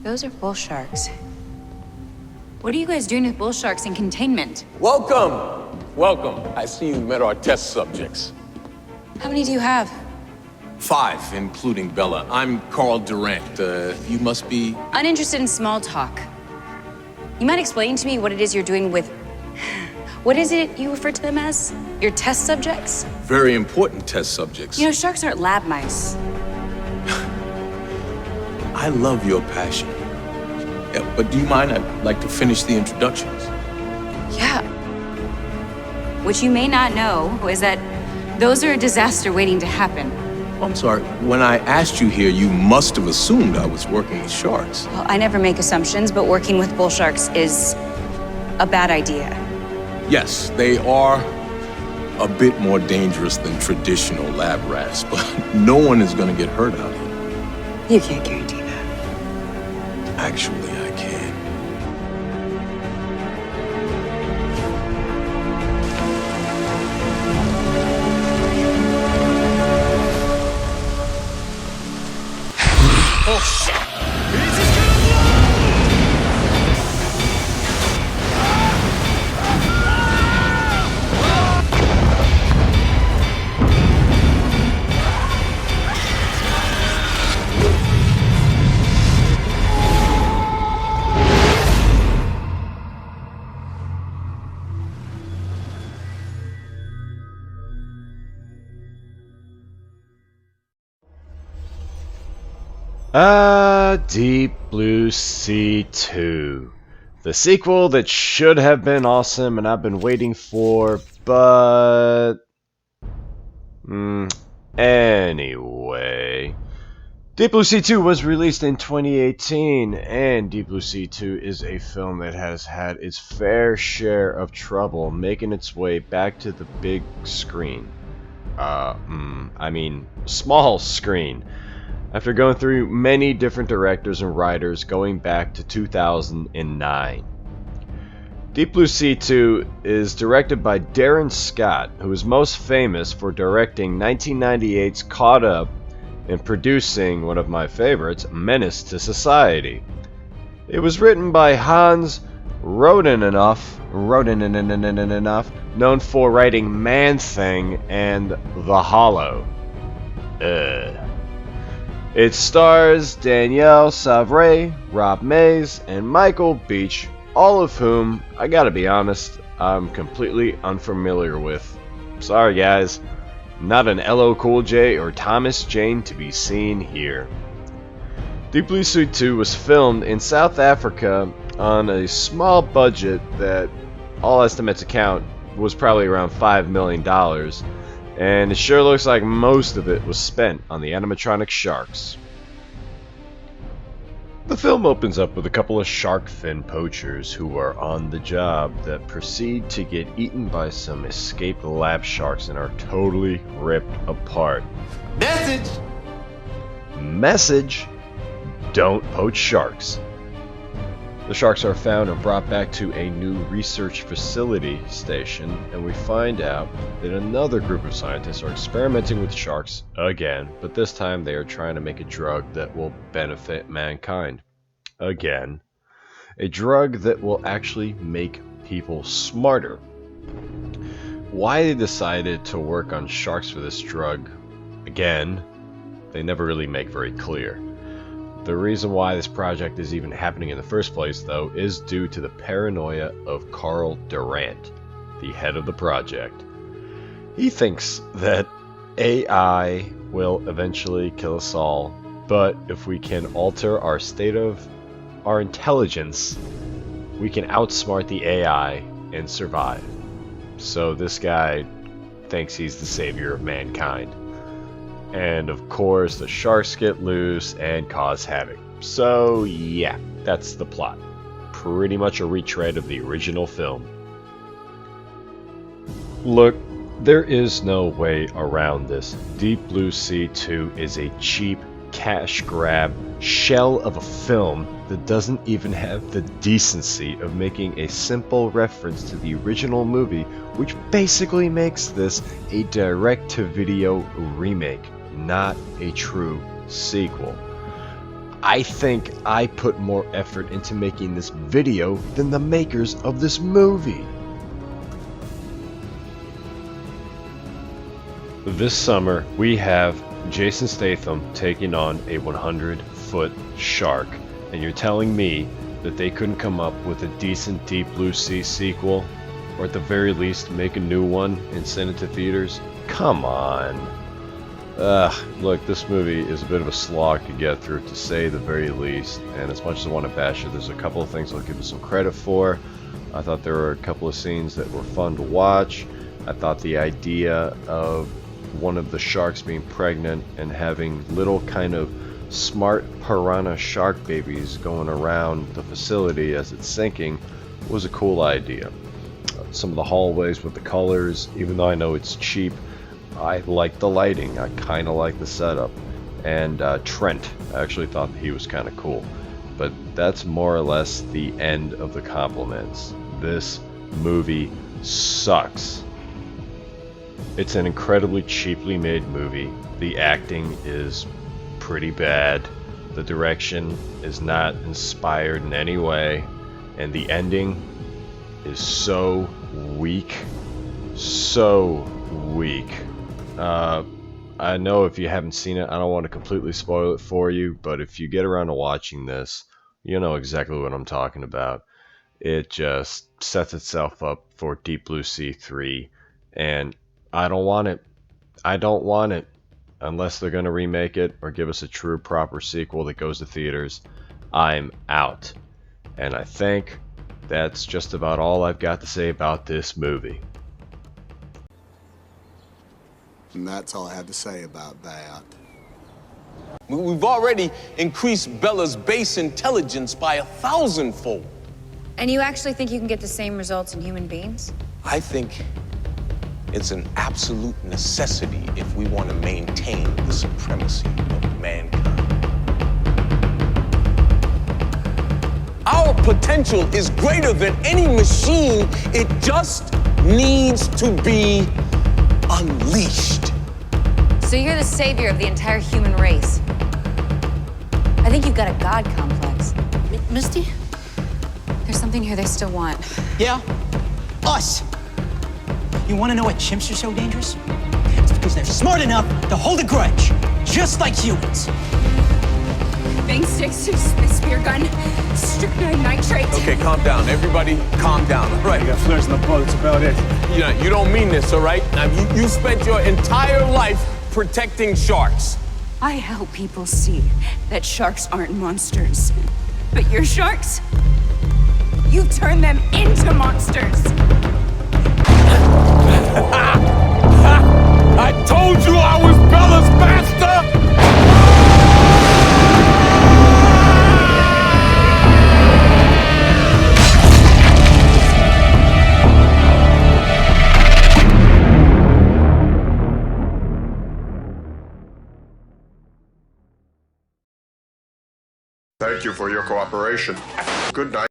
Those are bull sharks. What are you guys doing with bull sharks in containment? Welcome! Welcome. I see you met our test subjects. How many do you have? 5, including Bella. I'm Carl Durant. You must be... Uninterested in small talk. You might explain to me what it is you're doing with... What is it you refer to them as? Your test subjects? Very important test subjects. You know, sharks aren't lab mice. I love your passion. Yeah, but do you mind? I'd like to finish the introductions. Yeah. What you may not know is that those are a disaster waiting to happen. I'm sorry. When I asked you here, you must have assumed I was working with sharks. Well, I never make assumptions, but working with bull sharks is a bad idea. Yes, they are a bit more dangerous than traditional lab rats, but no one is going to get hurt out here. You can't guarantee that. Actually, I can. Oh, shit! Deep Blue Sea 2. The sequel that should have been awesome and I've been waiting for, but... Anyway... Deep Blue Sea 2 was released in 2018, and Deep Blue Sea 2 is a film that has had its fair share of trouble making its way back to the big screen. I mean, small screen. After going through many different directors and writers going back to 2009. Deep Blue Sea 2 is directed by Darren Scott, who is most famous for directing 1998's Caught Up and producing one of my favorites, Menace to Society. It was written by Hans Rodenoff, known for writing Man-Thing and The Hollow. It stars Danielle Savray, Rob Mays, and Michael Beach, all of whom, I gotta be honest, I'm completely unfamiliar with. Sorry guys, not an LL Cool J or Thomas Jane to be seen here. Deep Blue Sea 2 was filmed in South Africa on a small budget that, all estimates account, was probably around $5 million. And it sure looks like most of it was spent on the animatronic sharks. The film opens up with a couple of shark fin poachers who are on the job that proceed to get eaten by some escaped lab sharks and are totally ripped apart. Message! Don't poach sharks. The sharks are found and brought back to a new research facility station, and we find out that another group of scientists are experimenting with sharks again, but this time they are trying to make a drug that will benefit mankind. Again. A drug that will actually make people smarter. Why they decided to work on sharks for this drug, again, they never really make very clear. The reason why this project is even happening in the first place, though, is due to the paranoia of Carl Durant, the head of the project. He thinks that AI will eventually kill us all, but if we can alter our state of our intelligence, we can outsmart the AI and survive. So this guy thinks he's the savior of mankind. And of course, the sharks get loose and cause havoc. So yeah, that's the plot. Pretty much a retread of the original film. Look, there is no way around this. Deep Blue Sea 2 is a cheap cash grab shell of a film that doesn't even have the decency of making a simple reference to the original movie, which basically makes this a direct-to-video remake, not a true sequel. I think I put more effort into making this video than the makers of this movie. This summer, we have Jason Statham taking on a 100-foot shark, and you're telling me that they couldn't come up with a decent Deep Blue Sea sequel, or at the very least make a new one and send it to theaters? Come on. Look, this movie is a bit of a slog to get through, to say the very least, and as much as I want to bash it, there's a couple of things I'll give it some credit for. I thought there were a couple of scenes that were fun to watch. I thought the idea of one of the sharks being pregnant and having little kind of smart piranha shark babies going around the facility as it's sinking was a cool idea. Some of the hallways with the colors, even though I know it's cheap, I like the lighting. I kind of like the setup. And Trent, I actually thought he was kind of cool. But that's more or less the end of the compliments. This movie sucks. It's an incredibly cheaply made movie. The acting is pretty bad. The direction is not inspired in any way. And the ending is so weak. So weak. I know if you haven't seen it, I don't want to completely spoil it for you, but if you get around to watching this, you know exactly what I'm talking about. It just sets itself up for Deep Blue Sea 3, and I don't want it. I don't want it. Unless they're going to remake it or give us a true proper sequel that goes to theaters, I'm out. And I think that's just about all I've got to say about this movie. And that's all I have to say about that. We've already increased Bella's base intelligence by 1,000-fold. And you actually think you can get the same results in human beings? I think it's an absolute necessity if we want to maintain the supremacy of mankind. Our potential is greater than any machine. It just needs to be unleashed. So you're the savior of the entire human race. I think you've got a god complex. Misty? There's something here they still want. Yeah? Us. You want to know why chimps are so dangerous? It's because they're smart enough to hold a grudge, just like humans. Bang sticks, spear gun, strychnine nitrate. Okay, calm down. Everybody, calm down. All right. I got flares in the boat, that's about it. You don't mean this, all right? Now, you spent your entire life protecting sharks. I help people see that sharks aren't monsters. But your sharks, you turn them into monsters. I told you I was Bella's bastard! Thank you for your cooperation. Good night.